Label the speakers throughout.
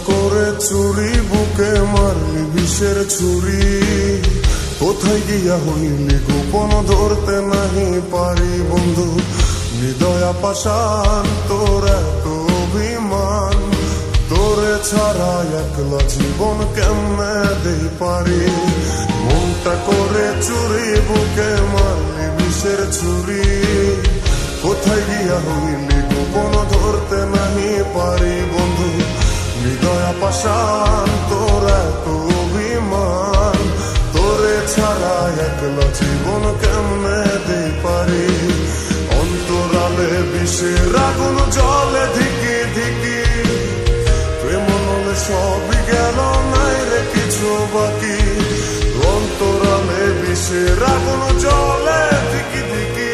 Speaker 1: করে চুরি বুকে মারলি বিষের ছুরি, কোথায় গিয়া হইলি গোপন ধরতে নাহি পারি বন্ধু। হৃদয়া পাষাণ তোর এত অভিমান, তোরে ছাড়া একলা জীবন কেমনে দেই পারি। মনটা করে চুরি বুকে মারলি বিষের ছুরি, কোথায় গিয়া হইলি গোপন ধরতে নাহি পারি বন্ধু। হৃদয়া পাষাণ তোর এত অভিমান, তোরে ছাড়া একলা জীবন কেমনে দেই পারি। অন্তরালে বিষের আগুন জলে ধিকি ধিকি, প্রেম নলে সবই গেল নাই রে কিছু বাকি। অন্তরালে বিষের আগুন জলে ধিকি ধিকি,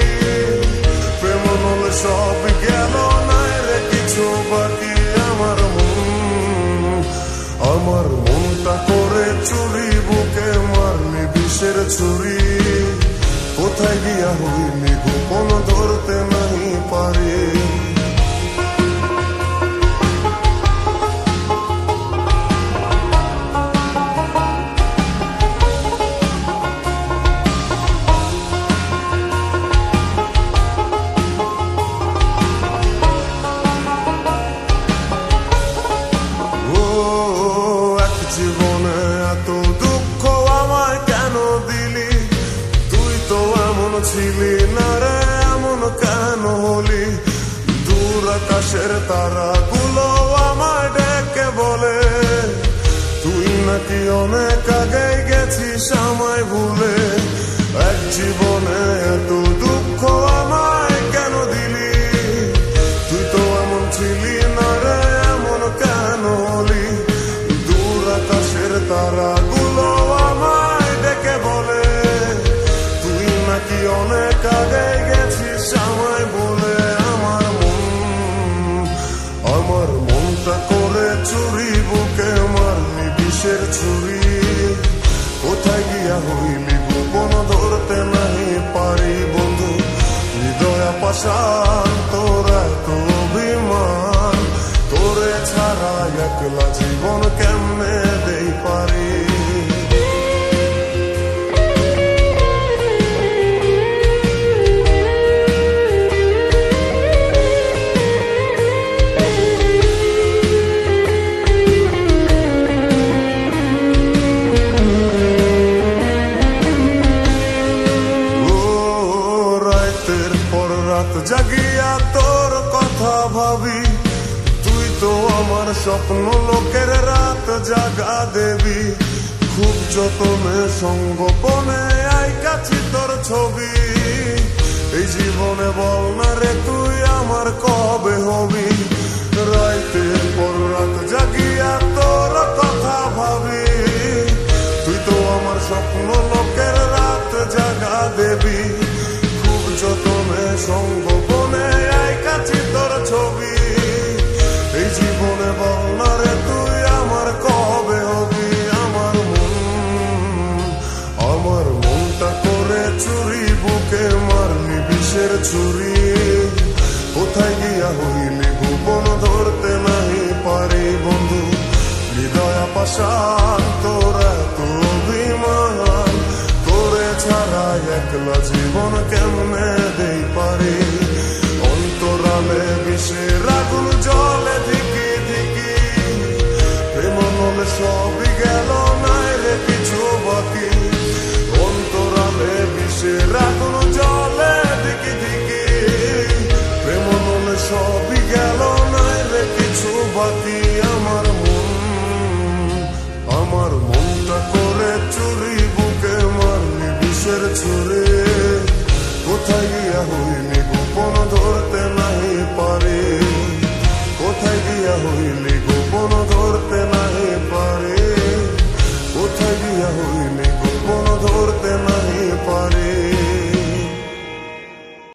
Speaker 1: প্রেম নলে সবই গেল নাই রে কিছু বাকি। আমার মনটা করে চুরি বুকে মারলি বিষের ছুরি, কোথায় গিয়া হইলি গোপন ধরতে নাহি পারি। জীবনে এত দুঃখ আমায় কেন দিলি, তুই তো এমন ছিলি না রে এমন কেন হলি। দূর আকাশের তারাগুলো আমায় ডেকে বলে, তুই নাকি অনেক আগে গেছিস আমায় ভুলে। এক জীবনে এত দুঃখ আমায় কেন দিলি, তুই তো এমন ছিলি না রে এমন কেন হলি। আকাশের তারাগুলো আমায় ডেকে বলে, তুই নাকি অনেক আগে গেছিস আমায় বলে। আমার মনটা করে চুরি বুকে মারলি বিষের ছুরি, কোথায় গিয়া হইলি গোপন ধরতে নাহি পারি বন্ধু। হৃদয়া পাষাণ তোর এত অভিমান, তোরে ছাড়া একলা জীবন কেমনে দেই পারি। রাতের পর রাত জাগিয়া তোর কথা ভাবি, তুই তো আমার স্বপ্ন লোকের রাত জাগা দেবী। খুব যতনে সঙ্গোপনে আইকাছি তোর ছবি, এই জীবনে বল না রে তুই আমার কবে হবি। রাতের পর রাত জাগিয়া তোর কথা ভাবি, তুই তো আমার স্বপ্ন লোকের রাত জাগা দেবী। খুব যতনে সঙ্গোপনে আইকাছি তোর ছবি, এই জীবনে বল না রে তুই আমার কবে হবি। আমার মনটা করে চুরি বুকে মারলি বিষের ছুরি, কোথায় গিয়া হইলি গোপন ধরতে নাহি পারি বন্ধু। হৃদয়া পাষাণ তোর এত অভিমান, তোরে ছাড়া একলা জীবন কেমনে দেই পারি। অন্তরালে বিষের আগুন জলে ধিকি ধিকি, প্রেম নলে সবই গেল নাই রে কিছু বাকি। অন্তরালে বিষের আগুন জলে ধিকি ধিকি, প্রেম নলে সবই গেল নাই রে কিছু বাকি।